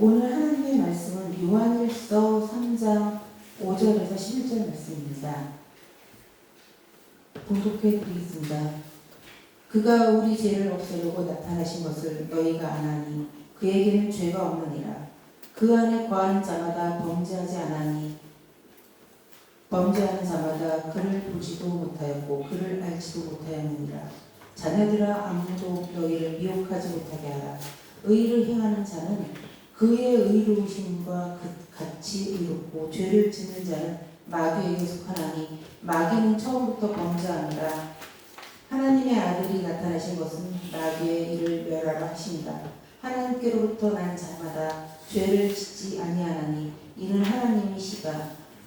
오늘 하나님의 말씀은 요한일서 3장 5절에서 11절 말씀입니다. 봉독해 드리겠습니다. 그가 우리 죄를 없애려고 나타나신 것을 너희가 아나니 그에게는 죄가 없느니라. 그 안에 거하는 자마다 범죄하지 않으니 범죄하는 자마다 그를 보지도 못하였고 그를 알지도 못하였느니라. 자녀들아, 아무도 너희를 미혹하지 못하게 하라. 의를 행하는 자는 그의 의로우심과 같이 의롭고 죄를 짓는 자는 마귀에게 속하나니 마귀는 처음부터 범죄하니라. 하나님의 아들이 나타나신 것은 마귀의 일을 멸하라 하십니다. 하나님께로부터 난 자마다 죄를 짓지 아니하나니 이는 하나님이시가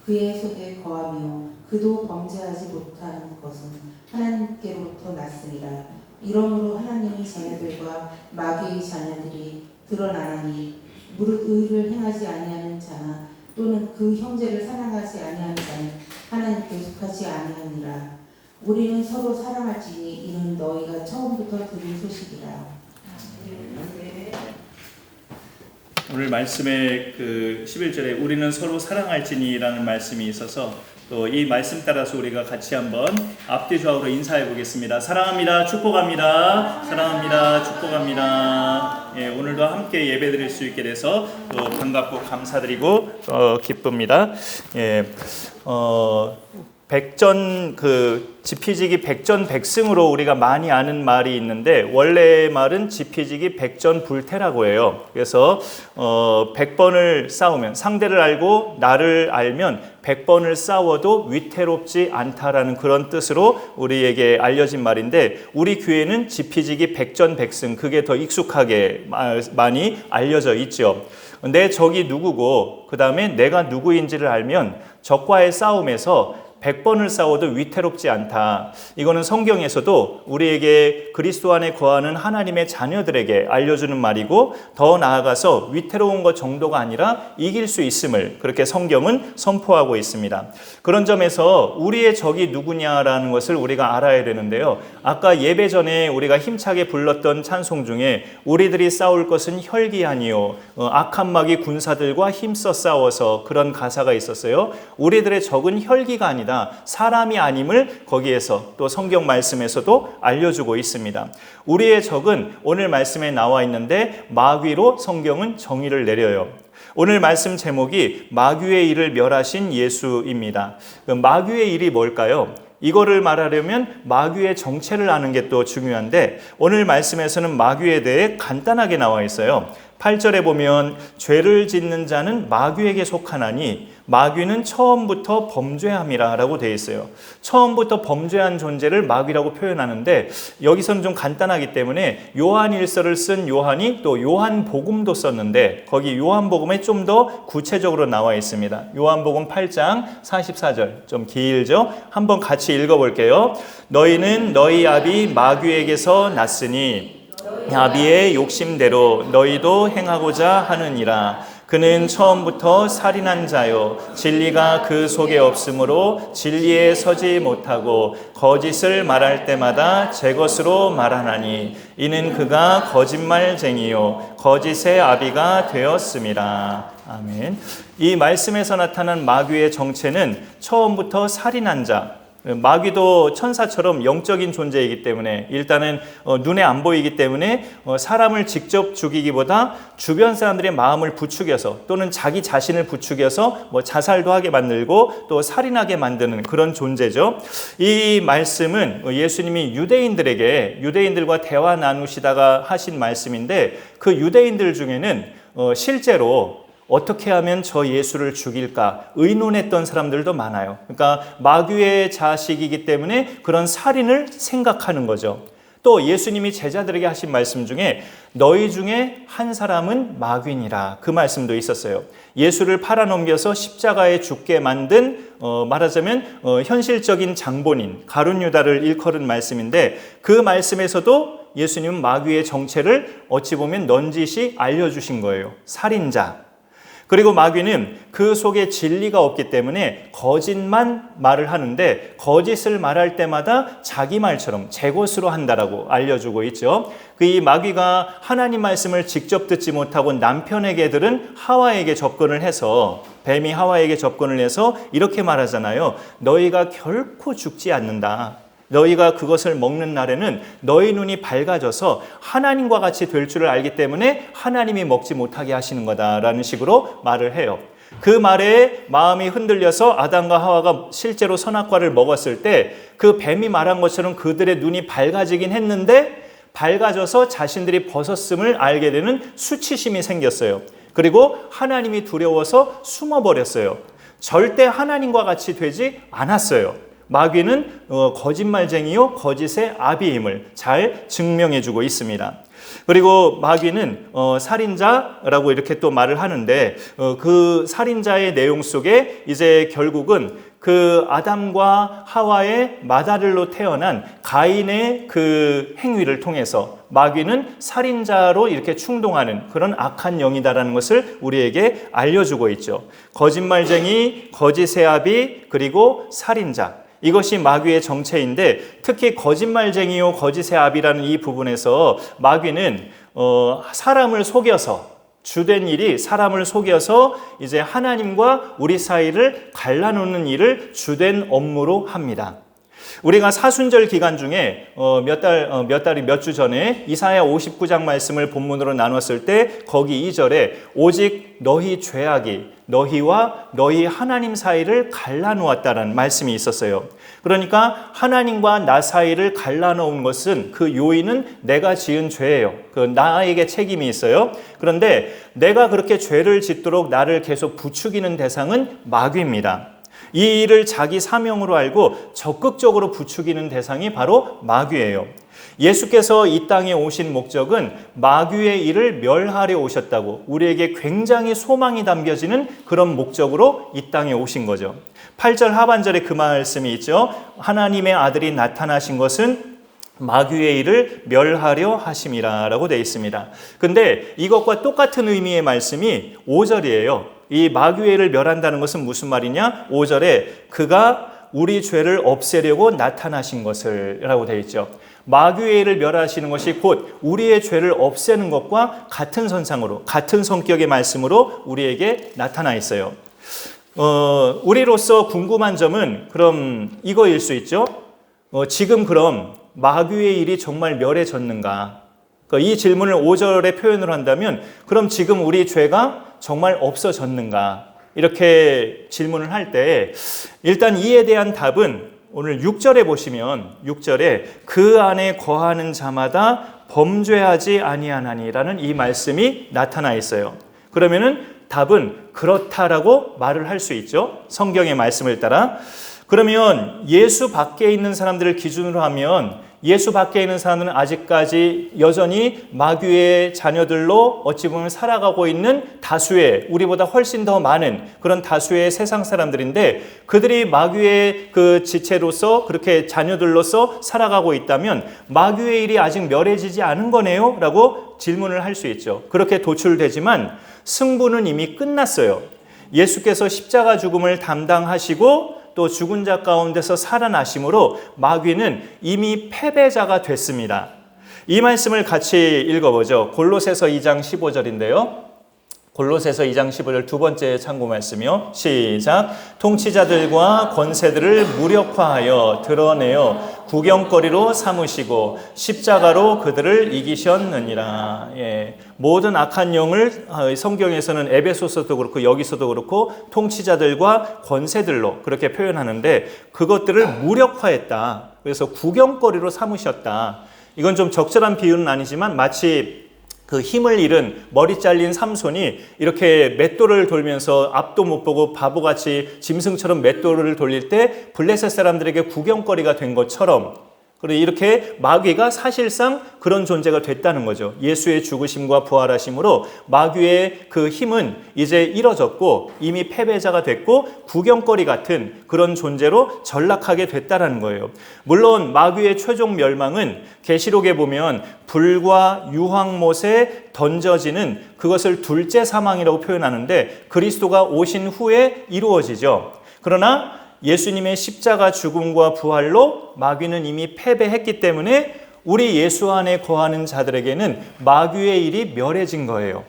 그의 속에 거하며 그도 범죄하지 못하는 것은 하나님께로부터 났으니라. 이러므로 하나님의 자녀들과 마귀의 자녀들이 드러나나니 무릇 의를 행하지 아니하는 자나 또는 그 형제를 사랑하지 아니하는 자는 하나님께 속하지 아니하니라. 우리는 서로 사랑할지니 이는 너희가 처음부터 들은 소식이라. 오늘 말씀의 그 11절에 우리는 서로 사랑할지니라는 말씀이 있어서 또 이 말씀 따라서 우리가 같이 한번 앞뒤 좌우로 인사해 보겠습니다. 사랑합니다. 축복합니다. 사랑합니다. 축복합니다. 예, 오늘도 함께 예배드릴 수 있게 돼서 또 반갑고 감사드리고 기쁩니다. 예, 지피지기 백전백승으로 우리가 많이 아는 말이 있는데 원래 말은 지피지기 백전불태라고 해요. 그래서 100번을 싸우면 상대를 알고 나를 알면 100번을 싸워도 위태롭지 않다라는 그런 뜻으로 우리에게 알려진 말인데 우리 교회는 지피지기 백전백승 그게 더 익숙하게 많이 알려져 있죠. 근데 적이 누구고 그 다음에 내가 누구인지를 알면 적과의 싸움에서 100번을 싸워도 위태롭지 않다. 이거는 성경에서도 우리에게 그리스도 안에 거하는 하나님의 자녀들에게 알려주는 말이고 더 나아가서 위태로운 것 정도가 아니라 이길 수 있음을 그렇게 성경은 선포하고 있습니다. 그런 점에서 우리의 적이 누구냐라는 것을 우리가 알아야 되는데요. 아까 예배 전에 우리가 힘차게 불렀던 찬송 중에 우리들이 싸울 것은 혈기 아니요 악한 마귀 군사들과 힘써 싸워서 그런 가사가 있었어요. 우리들의 적은 혈기가 아니다. 사람이 아님을 거기에서 또 성경 말씀에서도 알려주고 있습니다. 우리의 적은 오늘 말씀에 나와 있는데 마귀로 성경은 정의를 내려요. 오늘 말씀 제목이 마귀의 일을 멸하신 예수입니다. 마귀의 일이 뭘까요? 이거를 말하려면 마귀의 정체를 아는 게 또 중요한데 오늘 말씀에서는 마귀에 대해 간단하게 나와 있어요. 8절에 보면 죄를 짓는 자는 마귀에게 속하나니 마귀는 처음부터 범죄함이라 라고 되어 있어요. 처음부터 범죄한 존재를 마귀라고 표현하는데 여기서는 좀 간단하기 때문에 요한일서를 쓴 요한이 또 요한복음도 썼는데 거기 요한복음에 좀 더 구체적으로 나와 있습니다. 요한복음 8장 44절 좀 길죠? 한번 같이 읽어볼게요. 너희는 너희 아비 마귀에게서 났으니 아비의 욕심대로 너희도 행하고자 하느니라. 그는 처음부터 살인한 자요 진리가 그 속에 없으므로 진리에 서지 못하고 거짓을 말할 때마다 제 것으로 말하나니 이는 그가 거짓말쟁이요 거짓의 아비가 되었음이라. 아멘. 이 말씀에서 나타난 마귀의 정체는 처음부터 살인한 자, 마귀도 천사처럼 영적인 존재이기 때문에 일단은 눈에 안 보이기 때문에 사람을 직접 죽이기보다 주변 사람들의 마음을 부추겨서 또는 자기 자신을 부추겨서 자살도 하게 만들고 또 살인하게 만드는 그런 존재죠. 이 말씀은 예수님이 유대인들과 대화 나누시다가 하신 말씀인데 그 유대인들 중에는 실제로 어떻게 하면 저 예수를 죽일까 의논했던 사람들도 많아요. 그러니까 마귀의 자식이기 때문에 그런 살인을 생각하는 거죠. 또 예수님이 제자들에게 하신 말씀 중에 너희 중에 한 사람은 마귀니라 그 말씀도 있었어요. 예수를 팔아넘겨서 십자가에 죽게 만든 말하자면 현실적인 장본인 가룟 유다를 일컬은 말씀인데 그 말씀에서도 예수님은 마귀의 정체를 어찌 보면 넌지시 알려주신 거예요. 살인자. 그리고 마귀는 그 속에 진리가 없기 때문에 거짓만 말을 하는데 거짓을 말할 때마다 자기 말처럼 제 것으로 한다라고 알려주고 있죠. 이 마귀가 하나님 말씀을 직접 듣지 못하고 남편에게 들은 하와에게 접근을 해서 뱀이 하와에게 접근을 해서 이렇게 말하잖아요. 너희가 결코 죽지 않는다. 너희가 그것을 먹는 날에는 너희 눈이 밝아져서 하나님과 같이 될 줄을 알기 때문에 하나님이 먹지 못하게 하시는 거다라는 식으로 말을 해요. 그 말에 마음이 흔들려서 아담과 하와가 실제로 선악과를 먹었을 때 그 뱀이 말한 것처럼 그들의 눈이 밝아지긴 했는데 밝아져서 자신들이 벗었음을 알게 되는 수치심이 생겼어요. 그리고 하나님이 두려워서 숨어버렸어요. 절대 하나님과 같이 되지 않았어요. 마귀는 거짓말쟁이요 거짓의 아비임을 잘 증명해주고 있습니다. 그리고 마귀는 살인자라고 이렇게 또 말을 하는데 그 살인자의 내용 속에 이제 결국은 그 아담과 하와의 맏아들로 태어난 가인의 그 행위를 통해서 마귀는 살인자로 이렇게 충동하는 그런 악한 영이다라는 것을 우리에게 알려주고 있죠. 거짓말쟁이, 거짓의 아비, 그리고 살인자. 이것이 마귀의 정체인데 특히 거짓말쟁이요 거짓의 아비라는 이 부분에서 마귀는 사람을 속여서 주된 일이 사람을 속여서 이제 하나님과 우리 사이를 갈라놓는 일을 주된 업무로 합니다. 우리가 사순절 기간 중에 몇 주 전에 이사야 59장 말씀을 본문으로 나눴을 때 거기 2절에 오직 너희 죄악이 너희와 너희 하나님 사이를 갈라놓았다라는 말씀이 있었어요. 그러니까 하나님과 나 사이를 갈라놓은 것은 그 요인은 내가 지은 죄예요. 그 나에게 책임이 있어요. 그런데 내가 그렇게 죄를 짓도록 나를 계속 부추기는 대상은 마귀입니다. 이 일을 자기 사명으로 알고 적극적으로 부추기는 대상이 바로 마귀예요. 예수께서 이 땅에 오신 목적은 마귀의 일을 멸하려 오셨다고 우리에게 굉장히 소망이 담겨지는 그런 목적으로 이 땅에 오신 거죠. 8절 하반절에 그 말씀이 있죠. 하나님의 아들이 나타나신 것은 마귀의 일을 멸하려 하심이라 라고 되어 있습니다. 근데 이것과 똑같은 의미의 말씀이 5절이에요. 이 마귀의 일을 멸한다는 것은 무슨 말이냐? 5절에 그가 우리 죄를 없애려고 나타나신 것을 라고 되어 있죠. 마귀의 일을 멸하시는 것이 곧 우리의 죄를 없애는 것과 같은 선상으로 같은 성격의 말씀으로 우리에게 나타나 있어요. 우리로서 궁금한 점은 그럼 이거일 수 있죠. 지금 그럼 마귀의 일이 정말 멸해졌는가? 이 질문을 5절에 표현을 한다면 그럼 지금 우리 죄가 정말 없어졌는가? 이렇게 질문을 할 때 일단 이에 대한 답은 오늘 6절에 보시면 6절에 그 안에 거하는 자마다 범죄하지 아니하나니라는 이 말씀이 나타나 있어요. 그러면은 답은 그렇다라고 말을 할 수 있죠. 성경의 말씀을 따라. 그러면 예수 밖에 있는 사람들을 기준으로 하면 예수 밖에 있는 사람들은 아직까지 여전히 마귀의 자녀들로 어찌 보면 살아가고 있는 다수의 우리보다 훨씬 더 많은 그런 다수의 세상 사람들인데 그들이 마귀의 그 지체로서 그렇게 자녀들로서 살아가고 있다면 마귀의 일이 아직 멸해지지 않은 거네요? 라고 질문을 할 수 있죠. 그렇게 도출되지만 승부는 이미 끝났어요. 예수께서 십자가 죽음을 담당하시고 또 죽은 자 가운데서 살아나심으로 마귀는 이미 패배자가 됐습니다. 이 말씀을 같이 읽어보죠. 골로새서 2장 15절인데요. 골로새서 2장 15절 두 번째 참고 말씀이요. 시작. 통치자들과 권세들을 무력화하여 드러내어 구경거리로 삼으시고 십자가로 그들을 이기셨느니라. 예. 모든 악한 영을 성경에서는 에베소서도 그렇고 여기서도 그렇고 통치자들과 권세들로 그렇게 표현하는데 그것들을 무력화했다. 그래서 구경거리로 삼으셨다. 이건 좀 적절한 비유는 아니지만 마치 그 힘을 잃은 머리 잘린 삼손이 이렇게 맷돌을 돌면서 앞도 못 보고 바보같이 짐승처럼 맷돌을 돌릴 때 블레셋 사람들에게 구경거리가 된 것처럼 그리고 이렇게 마귀가 사실상 그런 존재가 됐다는 거죠. 예수의 죽으심과 부활하심으로 마귀의 그 힘은 이제 잃어졌고 이미 패배자가 됐고 구경거리 같은 그런 존재로 전락하게 됐다는 거예요. 물론 마귀의 최종 멸망은 계시록에 보면 불과 유황못에 던져지는 그것을 둘째 사망이라고 표현하는데 그리스도가 오신 후에 이루어지죠. 그러나 예수님의 십자가 죽음과 부활로 마귀는 이미 패배했기 때문에 우리 예수 안에 거하는 자들에게는 마귀의 일이 멸해진 거예요.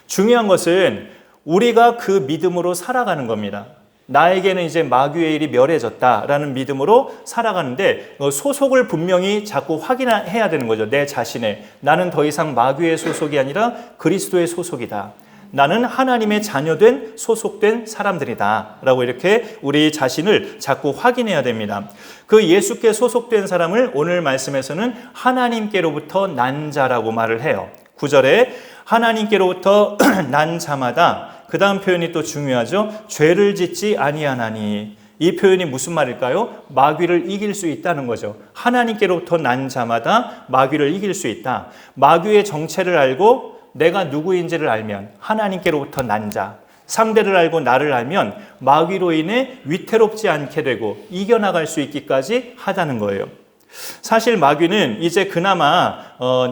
중요한 것은 우리가 그 믿음으로 살아가는 겁니다. 나에게는 이제 마귀의 일이 멸해졌다라는 믿음으로 살아가는데 소속을 분명히 자꾸 확인해야 되는 거죠. 내 자신의. 나는 더 이상 마귀의 소속이 아니라 그리스도의 소속이다. 나는 하나님의 자녀된 소속된 사람들이다 라고 이렇게 우리 자신을 자꾸 확인해야 됩니다. 그 예수께 소속된 사람을 오늘 말씀에서는 하나님께로부터 난 자라고 말을 해요. 9절에 하나님께로부터 난 자마다, 그 다음 표현이 또 중요하죠. 죄를 짓지 아니하나니. 이 표현이 무슨 말일까요? 마귀를 이길 수 있다는 거죠. 하나님께로부터 난 자마다 마귀를 이길 수 있다. 마귀의 정체를 알고 내가 누구인지를 알면 하나님께로부터 난 자, 상대를 알고 나를 알면 마귀로 인해 위태롭지 않게 되고 이겨나갈 수 있기까지 하다는 거예요. 사실 마귀는 이제 그나마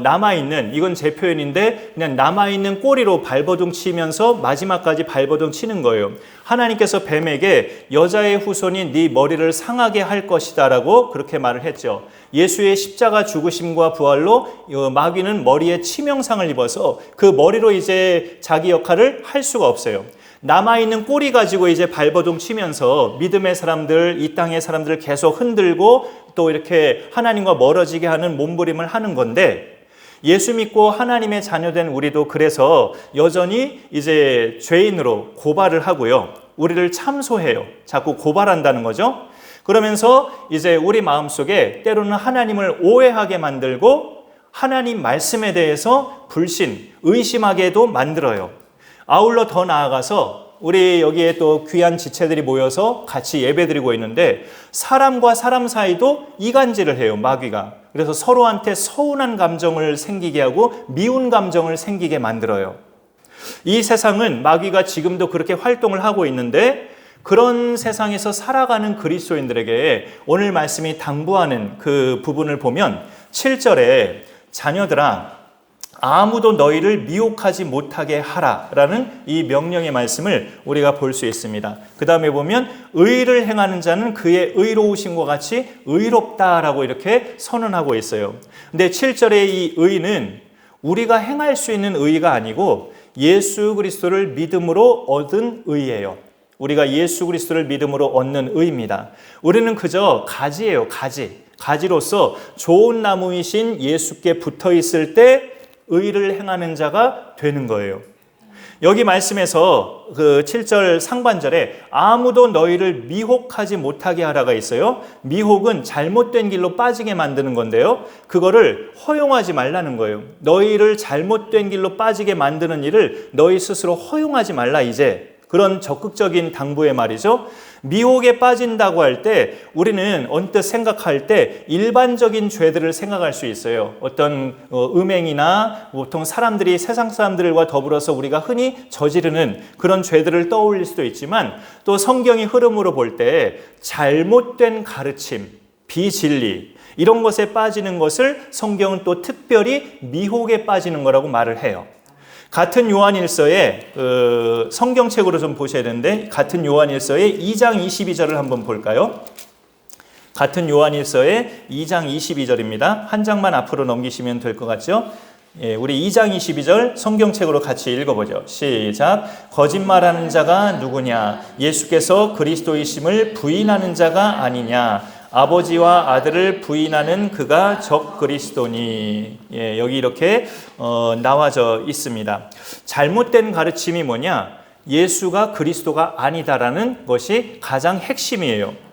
남아있는, 이건 제 표현인데 그냥 남아있는 꼬리로 발버둥 치면서 마지막까지 발버둥 치는 거예요. 하나님께서 뱀에게 여자의 후손이 네 머리를 상하게 할 것이다 라고 그렇게 말을 했죠. 예수의 십자가 죽으심과 부활로 마귀는 머리에 치명상을 입어서 그 머리로 이제 자기 역할을 할 수가 없어요. 남아있는 꼬리 가지고 이제 발버둥 치면서 믿음의 사람들, 이 땅의 사람들을 계속 흔들고 또 이렇게 하나님과 멀어지게 하는 몸부림을 하는 건데, 예수 믿고 하나님의 자녀된 우리도 그래서 여전히 이제 죄인으로 고발을 하고요. 우리를 참소해요. 자꾸 고발한다는 거죠. 그러면서 이제 우리 마음속에 때로는 하나님을 오해하게 만들고 하나님 말씀에 대해서 불신, 의심하게도 만들어요. 아울러 더 나아가서 우리 여기에 또 귀한 지체들이 모여서 같이 예배드리고 있는데 사람과 사람 사이도 이간질을 해요, 마귀가. 그래서 서로한테 서운한 감정을 생기게 하고 미운 감정을 생기게 만들어요. 이 세상은 마귀가 지금도 그렇게 활동을 하고 있는데 그런 세상에서 살아가는 그리스도인들에게 오늘 말씀이 당부하는 그 부분을 보면 7절에 자녀들아 아무도 너희를 미혹하지 못하게 하라라는 이 명령의 말씀을 우리가 볼 수 있습니다. 그 다음에 보면 의를 행하는 자는 그의 의로우심과 같이 의롭다라고 이렇게 선언하고 있어요. 근데 7절의 이 의는 우리가 행할 수 있는 의가 아니고 예수 그리스도를 믿음으로 얻은 의예요. 우리가 예수 그리스도를 믿음으로 얻는 의입니다. 우리는 그저 가지예요, 가지. 가지로서 좋은 나무이신 예수께 붙어 있을 때 의를 행하는 자가 되는 거예요. 여기 말씀에서 그 7절 상반절에 아무도 너희를 미혹하지 못하게 하라가 있어요. 미혹은 잘못된 길로 빠지게 만드는 건데요. 그거를 허용하지 말라는 거예요. 너희를 잘못된 길로 빠지게 만드는 일을 너희 스스로 허용하지 말라 이제. 그런 적극적인 당부의 말이죠. 미혹에 빠진다고 할 때 우리는 언뜻 생각할 때 일반적인 죄들을 생각할 수 있어요. 어떤 음행이나 보통 사람들이 세상 사람들과 더불어서 우리가 흔히 저지르는 그런 죄들을 떠올릴 수도 있지만 또 성경의 흐름으로 볼 때 잘못된 가르침, 비진리 이런 것에 빠지는 것을 성경은 또 특별히 미혹에 빠지는 거라고 말을 해요. 같은 요한일서에 성경책으로 좀 보셔야 되는데 같은 요한일서의 2장 22절을 한번 볼까요? 같은 요한일서의 2장 22절입니다. 한 장만 앞으로 넘기시면 될 것 같죠? 예, 우리 2장 22절 성경책으로 같이 읽어보죠. 시작. 거짓말하는 자가 누구냐? 예수께서 그리스도이심을 부인하는 자가 아니냐? 아버지와 아들을 부인하는 그가 적 그리스도니. 예, 여기 이렇게 나와져 있습니다. 잘못된 가르침이 뭐냐? 예수가 그리스도가 아니다라는 것이 가장 핵심이에요.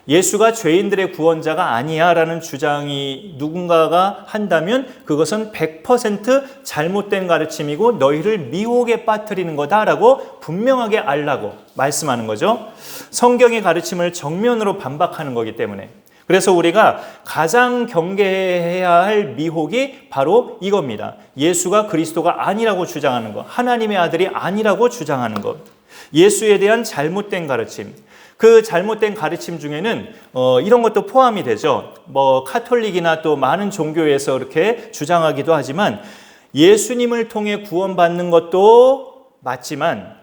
예수가 죄인들의 구원자가 아니야 라는 주장이 누군가가 한다면 그것은 100% 잘못된 가르침이고 너희를 미혹에 빠뜨리는 거다라고 분명하게 알라고 말씀하는 거죠. 성경의 가르침을 정면으로 반박하는 거기 때문에. 그래서 우리가 가장 경계해야 할 미혹이 바로 이겁니다. 예수가 그리스도가 아니라고 주장하는 것, 하나님의 아들이 아니라고 주장하는 것, 예수에 대한 잘못된 가르침. 그 잘못된 가르침 중에는 이런 것도 포함이 되죠. 카톨릭이나 또 많은 종교에서 이렇게 주장하기도 하지만 예수님을 통해 구원받는 것도 맞지만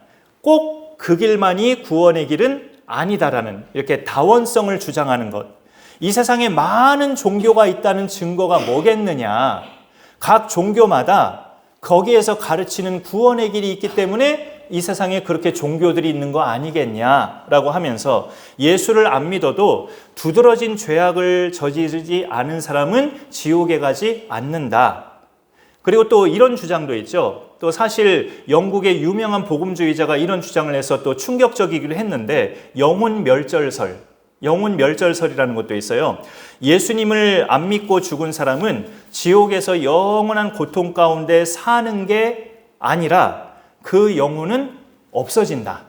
꼭 그 길만이 구원의 길은 아니다라는 이렇게 다원성을 주장하는 것. 이 세상에 많은 종교가 있다는 증거가 뭐겠느냐. 각 종교마다 거기에서 가르치는 구원의 길이 있기 때문에 이 세상에 그렇게 종교들이 있는 거 아니겠냐라고 하면서 예수를 안 믿어도 두드러진 죄악을 저지르지 않은 사람은 지옥에 가지 않는다. 그리고 또 이런 주장도 있죠. 또 사실 영국의 유명한 복음주의자가 이런 주장을 해서 또 충격적이기도 했는데 영혼 멸절설이라는 것도 있어요. 예수님을 안 믿고 죽은 사람은 지옥에서 영원한 고통 가운데 사는 게 아니라 그 영혼은 없어진다.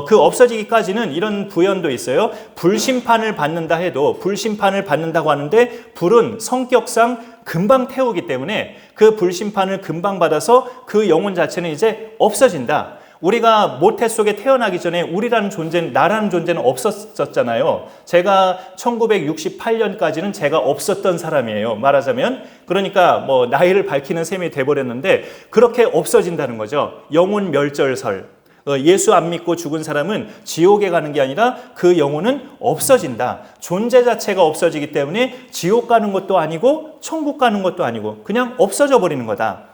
그 없어지기까지는 이런 부연도 있어요. 불심판을 받는다 해도 불심판을 받는다고 하는데 불은 성격상 금방 태우기 때문에 그 불심판을 금방 받아서 그 영혼 자체는 이제 없어진다. 우리가 모태 속에 태어나기 전에 우리라는 존재는, 나라는 존재는 없었잖아요. 제가 1968년까지는 제가 없었던 사람이에요. 말하자면. 그러니까 나이를 밝히는 셈이 돼버렸는데 그렇게 없어진다는 거죠. 영혼 멸절설. 예수 안 믿고 죽은 사람은 지옥에 가는 게 아니라 그 영혼은 없어진다. 존재 자체가 없어지기 때문에 지옥 가는 것도 아니고 천국 가는 것도 아니고 그냥 없어져 버리는 거다.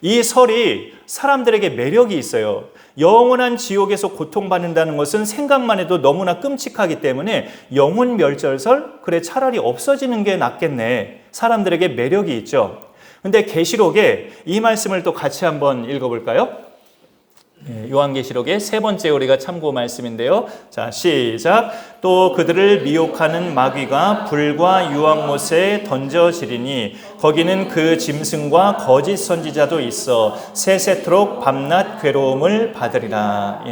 이 설이 사람들에게 매력이 있어요. 영원한 지옥에서 고통받는다는 것은 생각만 해도 너무나 끔찍하기 때문에 영혼 멸절설? 그래, 차라리 없어지는 게 낫겠네. 사람들에게 매력이 있죠. 근데 계시록에 이 말씀을 또 같이 한번 읽어볼까요? 요한계시록의 세 번째 우리가 참고 말씀인데요. 자, 시작. 또 그들을 미혹하는 마귀가 불과 유황못에 던져지리니 거기는 그 짐승과 거짓 선지자도 있어 세세토록 밤낮 괴로움을 받으리라.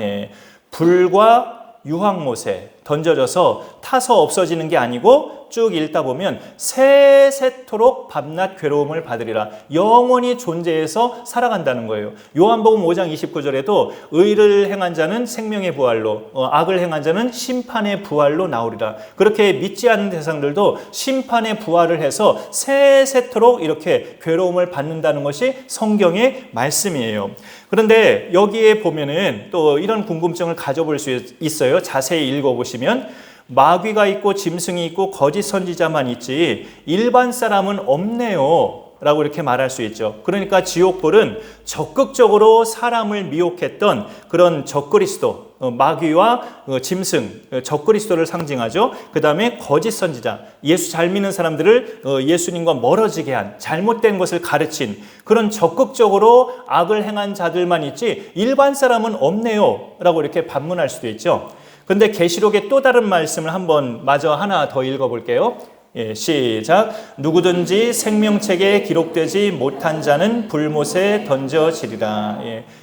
불과 유황못에 던져져서 타서 없어지는 게 아니고 쭉 읽다 보면 세세토록 밤낮 괴로움을 받으리라. 영원히 존재해서 살아간다는 거예요. 요한복음 5장 29절에도 의를 행한 자는 생명의 부활로, 악을 행한 자는 심판의 부활로 나오리라. 그렇게 믿지 않는 대상들도 심판의 부활을 해서 세세토록 이렇게 괴로움을 받는다는 것이 성경의 말씀이에요. 그런데 여기에 보면은 또 이런 궁금증을 가져볼 수 있어요. 자세히 읽어보시면 마귀가 있고 짐승이 있고 거짓 선지자만 있지 일반 사람은 없네요 라고 이렇게 말할 수 있죠. 그러니까 지옥불은 적극적으로 사람을 미혹했던 그런 적그리스도, 마귀와 짐승, 적그리스도를 상징하죠. 그 다음에 거짓 선지자, 예수 잘 믿는 사람들을 예수님과 멀어지게 한, 잘못된 것을 가르친 그런 적극적으로 악을 행한 자들만 있지 일반 사람은 없네요 라고 이렇게 반문할 수도 있죠. 근데 계시록의 또 다른 말씀을 한번 마저 하나 더 읽어볼게요. 시작. 누구든지 생명책에 기록되지 못한 자는 불못에 던져지리라.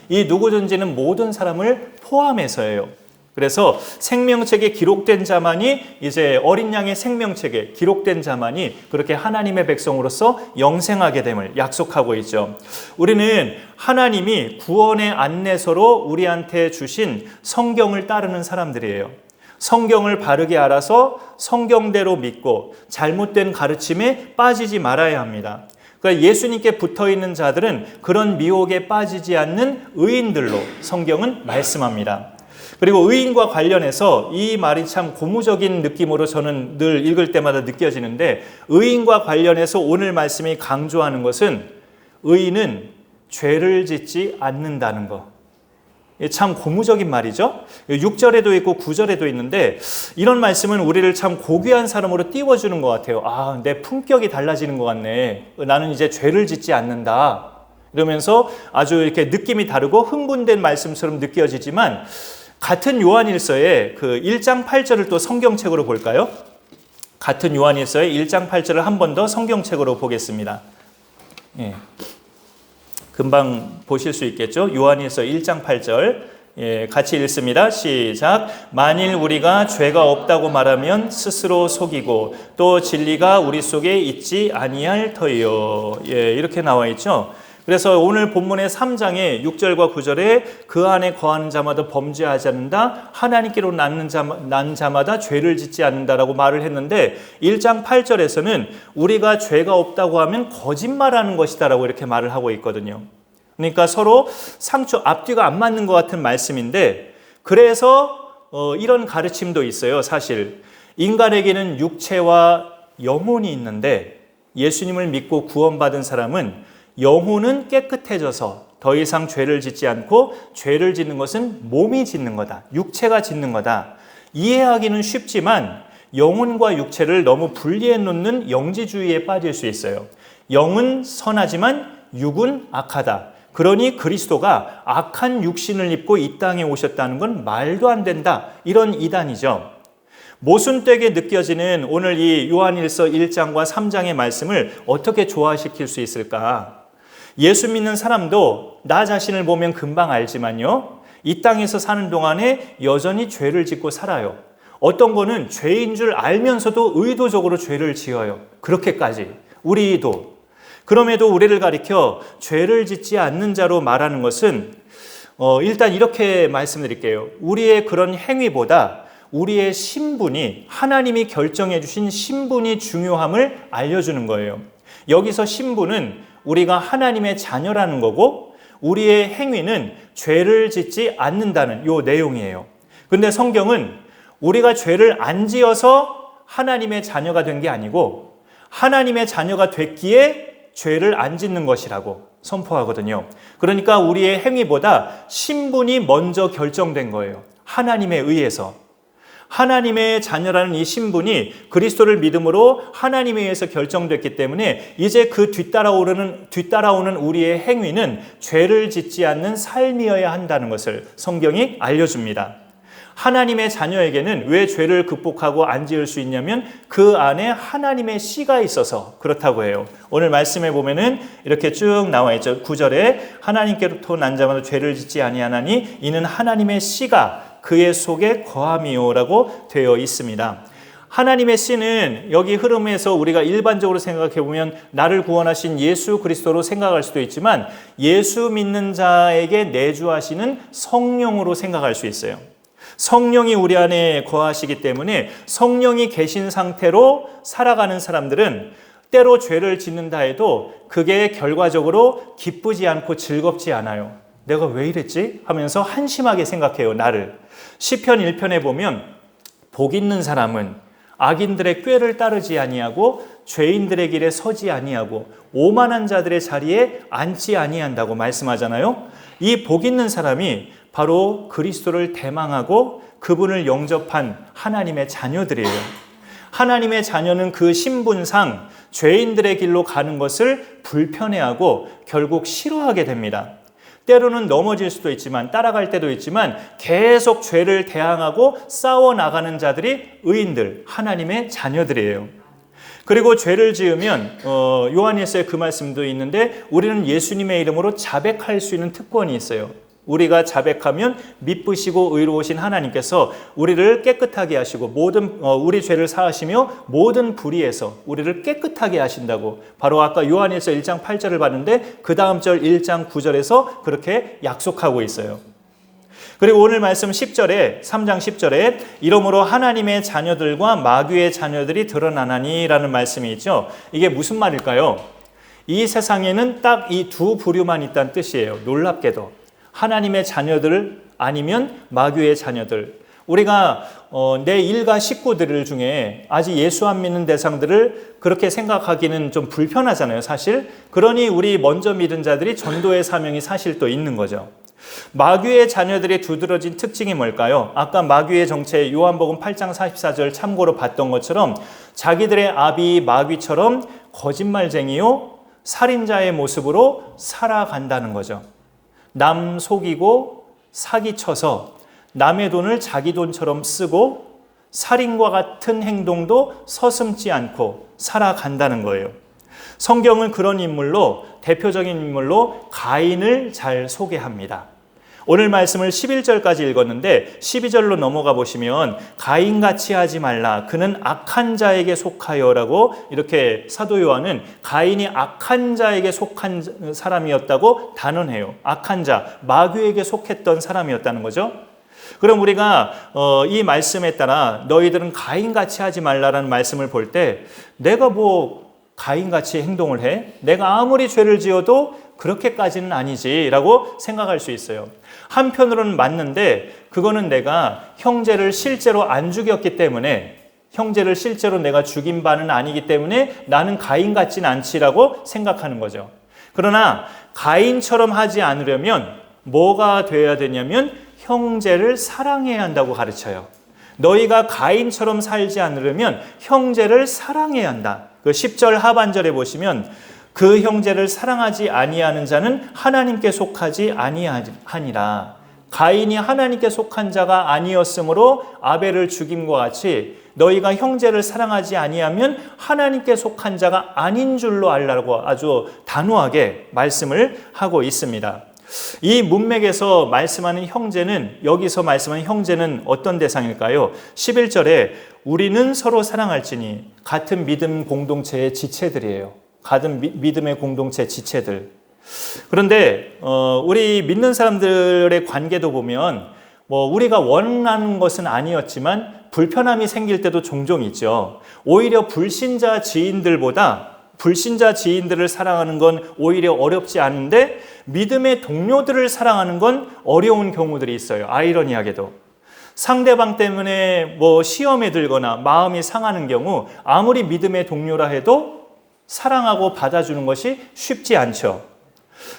이 누구든지는 모든 사람을 포함해서예요. 그래서 생명책에 기록된 자만이 이제 어린 양의 생명책에 기록된 자만이 그렇게 하나님의 백성으로서 영생하게 됨을 약속하고 있죠. 우리는 하나님이 구원의 안내서로 우리한테 주신 성경을 따르는 사람들이에요. 성경을 바르게 알아서 성경대로 믿고 잘못된 가르침에 빠지지 말아야 합니다. 그러니까 예수님께 붙어있는 자들은 그런 미혹에 빠지지 않는 의인들로 성경은 말씀합니다. 그리고 의인과 관련해서 이 말이 참 고무적인 느낌으로 저는 늘 읽을 때마다 느껴지는데 의인과 관련해서 오늘 말씀이 강조하는 것은 의인은 죄를 짓지 않는다는 것. 참 고무적인 말이죠. 6절에도 있고 9절에도 있는데 이런 말씀은 우리를 참 고귀한 사람으로 띄워주는 것 같아요. 아, 내 품격이 달라지는 것 같네. 나는 이제 죄를 짓지 않는다. 이러면서 아주 이렇게 느낌이 다르고 흥분된 말씀처럼 느껴지지만 같은 요한일서의 그 1장 8절을 또 성경책으로 볼까요? 같은 요한일서의 1장 8절을 한 번 더 성경책으로 보겠습니다. 금방 보실 수 있겠죠? 요한일서 1장 8절 같이 읽습니다. 시작. 만일 우리가 죄가 없다고 말하면 스스로 속이고 또 진리가 우리 속에 있지 아니할 터이요. 이렇게 나와 있죠. 그래서 오늘 본문의 3장의 6절과 9절에 그 안에 거하는 자마다 범죄하지 않는다. 하나님께로 난 자마다 죄를 짓지 않는다라고 말을 했는데 1장 8절에서는 우리가 죄가 없다고 하면 거짓말하는 것이다라고 이렇게 말을 하고 있거든요. 그러니까 서로 앞뒤가 안 맞는 것 같은 말씀인데 그래서 이런 가르침도 있어요. 사실 인간에게는 육체와 영혼이 있는데 예수님을 믿고 구원받은 사람은 영혼은 깨끗해져서 더 이상 죄를 짓지 않고 죄를 짓는 것은 몸이 짓는 거다. 육체가 짓는 거다. 이해하기는 쉽지만 영혼과 육체를 너무 분리해 놓는 영지주의에 빠질 수 있어요. 영은 선하지만 육은 악하다. 그러니 그리스도가 악한 육신을 입고 이 땅에 오셨다는 건 말도 안 된다. 이런 이단이죠. 모순되게 느껴지는 오늘 이 요한일서 1장과 3장의 말씀을 어떻게 조화시킬 수 있을까? 예수 믿는 사람도 나 자신을 보면 금방 알지만요. 이 땅에서 사는 동안에 여전히 죄를 짓고 살아요. 어떤 거는 죄인 줄 알면서도 의도적으로 죄를 지어요. 그렇게까지. 우리도. 그럼에도 우리를 가리켜 죄를 짓지 않는 자로 말하는 것은 일단 이렇게 말씀드릴게요. 우리의 그런 행위보다 우리의 신분이 하나님이 결정해 주신 신분이 중요함을 알려주는 거예요. 여기서 신분은 우리가 하나님의 자녀라는 거고 우리의 행위는 죄를 짓지 않는다는 요 내용이에요. 근데 성경은 우리가 죄를 안 지어서 하나님의 자녀가 된 게 아니고 하나님의 자녀가 됐기에 죄를 안 짓는 것이라고 선포하거든요. 그러니까 우리의 행위보다 신분이 먼저 결정된 거예요. 하나님에 의해서. 하나님의 자녀라는 이 신분이 그리스도를 믿음으로 하나님에 의해서 결정됐기 때문에 이제 그 뒤따라오는 우리의 행위는 죄를 짓지 않는 삶이어야 한다는 것을 성경이 알려줍니다. 하나님의 자녀에게는 왜 죄를 극복하고 안 지을 수 있냐면 그 안에 하나님의 씨가 있어서 그렇다고 해요. 오늘 말씀에 보면은 이렇게 쭉 나와 있죠. 9절에 하나님께로부터 난 자마다 죄를 짓지 아니하나니 이는 하나님의 씨가 그의 속에 거함이요라고 되어 있습니다. 하나님의 씨는 여기 흐름에서 우리가 일반적으로 생각해 보면 나를 구원하신 예수 그리스도로 생각할 수도 있지만 예수 믿는 자에게 내주하시는 성령으로 생각할 수 있어요. 성령이 우리 안에 거하시기 때문에 성령이 계신 상태로 살아가는 사람들은 때로 죄를 짓는다 해도 그게 결과적으로 기쁘지 않고 즐겁지 않아요. 내가 왜 이랬지? 하면서 한심하게 생각해요, 나를. 시편 1편에 보면 복 있는 사람은 악인들의 꾀를 따르지 아니하고 죄인들의 길에 서지 아니하고 오만한 자들의 자리에 앉지 아니한다고 말씀하잖아요. 이 복 있는 사람이 바로 그리스도를 대망하고 그분을 영접한 하나님의 자녀들이에요. 하나님의 자녀는 그 신분상 죄인들의 길로 가는 것을 불편해하고 결국 싫어하게 됩니다. 때로는 넘어질 수도 있지만 따라갈 때도 있지만 계속 죄를 대항하고 싸워나가는 자들이 의인들, 하나님의 자녀들이에요. 그리고 죄를 지으면 요한일서에 그 말씀도 있는데 우리는 예수님의 이름으로 자백할 수 있는 특권이 있어요. 우리가 자백하면 미쁘시고 의로우신 하나님께서 우리를 깨끗하게 하시고 모든 우리 죄를 사하시며 모든 불의에서 우리를 깨끗하게 하신다고 바로 아까 요한일서 1장 8절을 봤는데 그 다음 절 1장 9절에서 그렇게 약속하고 있어요. 그리고 오늘 말씀 10절에 3장 10절에 이러므로 하나님의 자녀들과 마귀의 자녀들이 드러나나니 라는 말씀이 있죠. 이게 무슨 말일까요? 이 세상에는 딱 이 두 부류만 있다는 뜻이에요. 놀랍게도 하나님의 자녀들 아니면 마귀의 자녀들. 우리가 내 일가 식구들 중에 아직 예수 안 믿는 대상들을 그렇게 생각하기는 좀 불편하잖아요, 사실. 그러니 우리 먼저 믿은 자들이 전도의 사명이 사실 또 있는 거죠. 마귀의 자녀들이 두드러진 특징이 뭘까요? 아까 마귀의 정체 요한복음 8장 44절 참고로 봤던 것처럼 자기들의 아비 마귀처럼 거짓말쟁이요 살인자의 모습으로 살아간다는 거죠. 남 속이고 사기쳐서 남의 돈을 자기 돈처럼 쓰고 살인과 같은 행동도 서슴지 않고 살아간다는 거예요. 성경은 그런 인물로 대표적인 인물로 가인을 잘 소개합니다. 오늘 말씀을 11절까지 읽었는데 12절로 넘어가 보시면 가인같이 하지 말라. 그는 악한 자에게 속하여라고 이렇게 사도 요한은 가인이 악한 자에게 속한 사람이었다고 단언해요. 악한 자, 마귀에게 속했던 사람이었다는 거죠. 그럼 우리가 이 말씀에 따라 너희들은 가인같이 하지 말라라는 말씀을 볼 때 내가 뭐 가인같이 행동을 해? 내가 아무리 죄를 지어도 그렇게까지는 아니지라고 생각할 수 있어요. 한편으로는 맞는데 그거는 내가 형제를 실제로 안 죽였기 때문에 형제를 실제로 내가 죽인 바는 아니기 때문에 나는 가인 같진 않지라고 생각하는 거죠. 그러나 가인처럼 하지 않으려면 뭐가 돼야 되냐면 형제를 사랑해야 한다고 가르쳐요. 너희가 가인처럼 살지 않으려면 형제를 사랑해야 한다. 그 10절 하반절에 보시면 그 형제를 사랑하지 아니하는 자는 하나님께 속하지 아니하니라. 가인이 하나님께 속한 자가 아니었으므로 아벨을 죽임과 같이 너희가 형제를 사랑하지 아니하면 하나님께 속한 자가 아닌 줄로 알라고 아주 단호하게 말씀을 하고 있습니다. 이 문맥에서 말씀하는 형제는 여기서 말씀하는 형제는 어떤 대상일까요? 11절에 우리는 서로 사랑할지니 같은 믿음 공동체의 지체들이에요. 같은 믿음의 공동체 지체들. 그런데 우리 믿는 사람들의 관계도 보면 우리가 원하는 것은 아니었지만 불편함이 생길 때도 종종 있죠. 오히려 불신자 지인들을 사랑하는 건 오히려 어렵지 않은데 믿음의 동료들을 사랑하는 건 어려운 경우들이 있어요. 아이러니하게도. 상대방 때문에 시험에 들거나 마음이 상하는 경우 아무리 믿음의 동료라 해도 사랑하고 받아주는 것이 쉽지 않죠.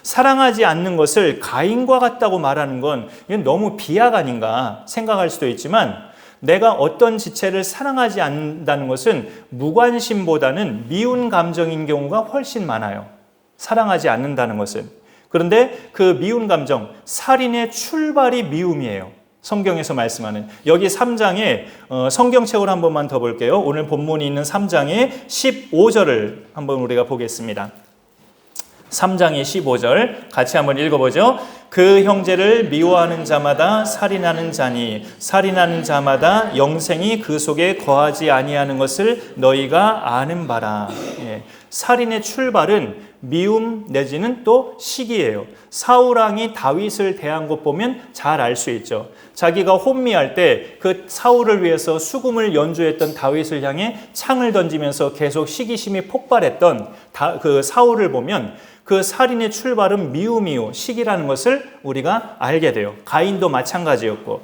사랑하지 않는 것을 가인과 같다고 말하는 건 이건 너무 비약 아닌가 생각할 수도 있지만 내가 어떤 지체를 사랑하지 않는다는 것은 무관심보다는 미운 감정인 경우가 훨씬 많아요. 사랑하지 않는다는 것은. 그런데 그 미운 감정, 살인의 출발이 미움이에요. 성경에서 말씀하는. 여기 3장에 성경책으로 한 번만 더 볼게요. 오늘 본문이 있는 3장의 15절을 한번 우리가 보겠습니다. 3장의 15절 같이 한번 읽어보죠. 그 형제를 미워하는 자마다 살인하는 자니 살인하는 자마다 영생이 그 속에 거하지 아니하는 것을 너희가 아는 바라. 살인의 출발은 미움 내지는 또 시기예요. 사울 왕이 다윗을 대한 것 보면 잘 알 수 있죠. 자기가 혼미할 때 그 사울을 위해서 수금을 연주했던 다윗을 향해 창을 던지면서 계속 시기심이 폭발했던 그 사울을 보면 그 살인의 출발은 미움이요 시기라는 것을 우리가 알게 돼요. 가인도 마찬가지였고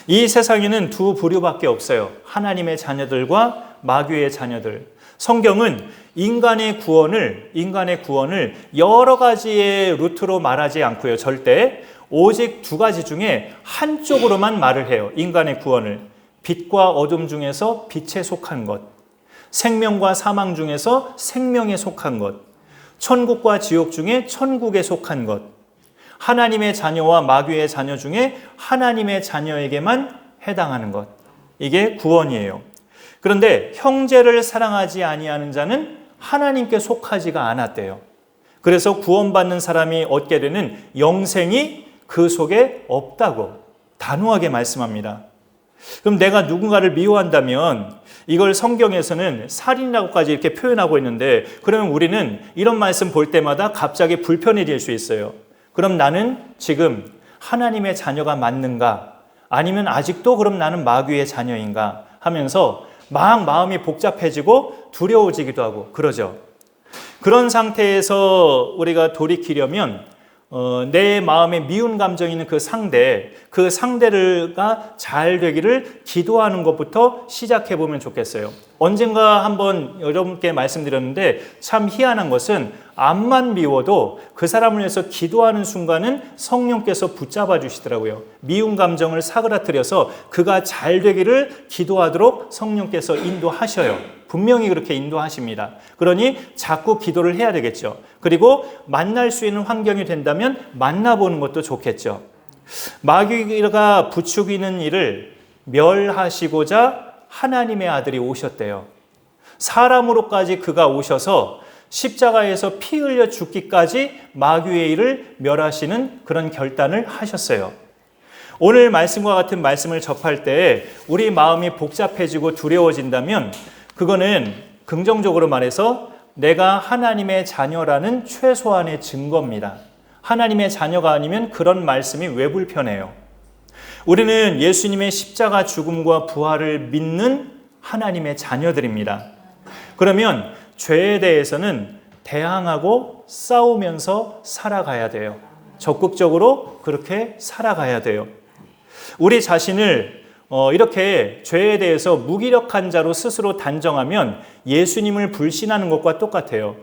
이 세상에는 두 부류밖에 없어요. 하나님의 자녀들과 마귀의 자녀들. 성경은 인간의 구원을 여러 가지의 루트로 말하지 않고요. 절대 오직 두 가지 중에 한쪽으로만 말을 해요. 인간의 구원을. 빛과 어둠 중에서 빛에 속한 것, 생명과 사망 중에서 생명에 속한 것, 천국과 지옥 중에 천국에 속한 것, 하나님의 자녀와 마귀의 자녀 중에 하나님의 자녀에게만 해당하는 것. 이게 구원이에요. 그런데 형제를 사랑하지 아니하는 자는 하나님께 속하지가 않았대요. 그래서 구원받는 사람이 얻게 되는 영생이 그 속에 없다고 단호하게 말씀합니다. 그럼 내가 누군가를 미워한다면 이걸 성경에서는 살인이라고까지 이렇게 표현하고 있는데 그러면 우리는 이런 말씀 볼 때마다 갑자기 불편해질 수 있어요. 그럼 나는 지금 하나님의 자녀가 맞는가? 아니면 아직도 그럼 나는 마귀의 자녀인가? 하면서 막 마음이 복잡해지고 두려워지기도 하고 그러죠. 그런 상태에서 우리가 돌이키려면 내 마음에 미운 감정이 있는 그 상대가 잘 되기를 기도하는 것부터 시작해 보면 좋겠어요. 언젠가 한번 여러분께 말씀드렸는데 참 희한한 것은 암만 미워도 그 사람을 위해서 기도하는 순간은 성령께서 붙잡아 주시더라고요. 미운 감정을 사그라뜨려서 그가 잘 되기를 기도하도록 성령께서 인도하셔요. 분명히 그렇게 인도하십니다. 그러니 자꾸 기도를 해야 되겠죠. 그리고 만날 수 있는 환경이 된다면 만나보는 것도 좋겠죠. 마귀가 부추기는 일을 멸하시고자 하나님의 아들이 오셨대요. 사람으로까지 그가 오셔서 십자가에서 피 흘려 죽기까지 마귀의 일을 멸하시는 그런 결단을 하셨어요. 오늘 말씀과 같은 말씀을 접할 때 우리 마음이 복잡해지고 두려워진다면 그거는 긍정적으로 말해서 내가 하나님의 자녀라는 최소한의 증거입니다. 하나님의 자녀가 아니면 그런 말씀이 왜 불편해요? 우리는 예수님의 십자가 죽음과 부활을 믿는 하나님의 자녀들입니다. 그러면 죄에 대해서는 대항하고 싸우면서 살아가야 돼요. 적극적으로 그렇게 살아가야 돼요. 우리 자신을 이렇게 죄에 대해서 무기력한 자로 스스로 단정하면 예수님을 불신하는 것과 똑같아요.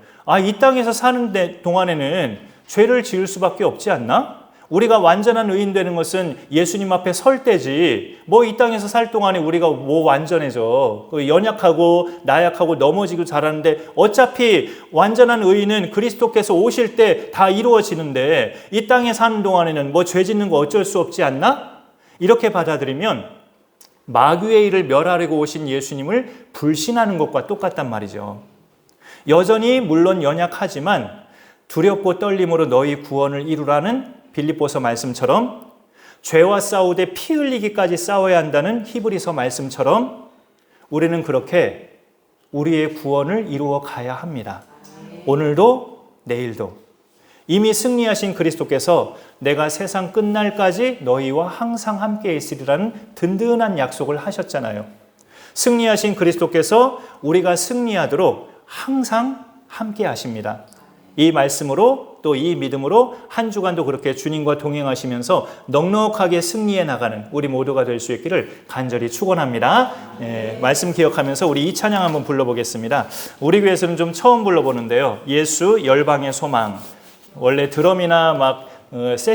이 땅에서 사는 동안에는 죄를 지을 수밖에 없지 않나? 우리가 완전한 의인 되는 것은 예수님 앞에 설 때지 이 땅에서 살 동안에 우리가 완전해져. 연약하고 나약하고 넘어지고 자라는데 어차피 완전한 의인은 그리스도께서 오실 때 다 이루어지는데 이 땅에 사는 동안에는 죄 짓는 거 어쩔 수 없지 않나? 이렇게 받아들이면 마귀의 일을 멸하려고 오신 예수님을 불신하는 것과 똑같단 말이죠. 여전히 물론 연약하지만 두렵고 떨림으로 너희 구원을 이루라는 빌립보서 말씀처럼 죄와 싸우되 피 흘리기까지 싸워야 한다는 히브리서 말씀처럼 우리는 그렇게 우리의 구원을 이루어 가야 합니다. 오늘도 내일도 이미 승리하신 그리스도께서 내가 세상 끝날까지 너희와 항상 함께 있으리라는 든든한 약속을 하셨잖아요. 승리하신 그리스도께서 우리가 승리하도록 항상 함께 하십니다. 이 말씀으로 또 이 믿음으로 한 주간도 그렇게 주님과 동행하시면서 넉넉하게 승리해 나가는 우리 모두가 될 수 있기를 간절히 축원합니다. 말씀 기억하면서 우리 이 찬양 한번 불러보겠습니다. 우리 교회에서는 좀 처음 불러보는데요. 예수 열방의 소망. 원래 드럼이나 세션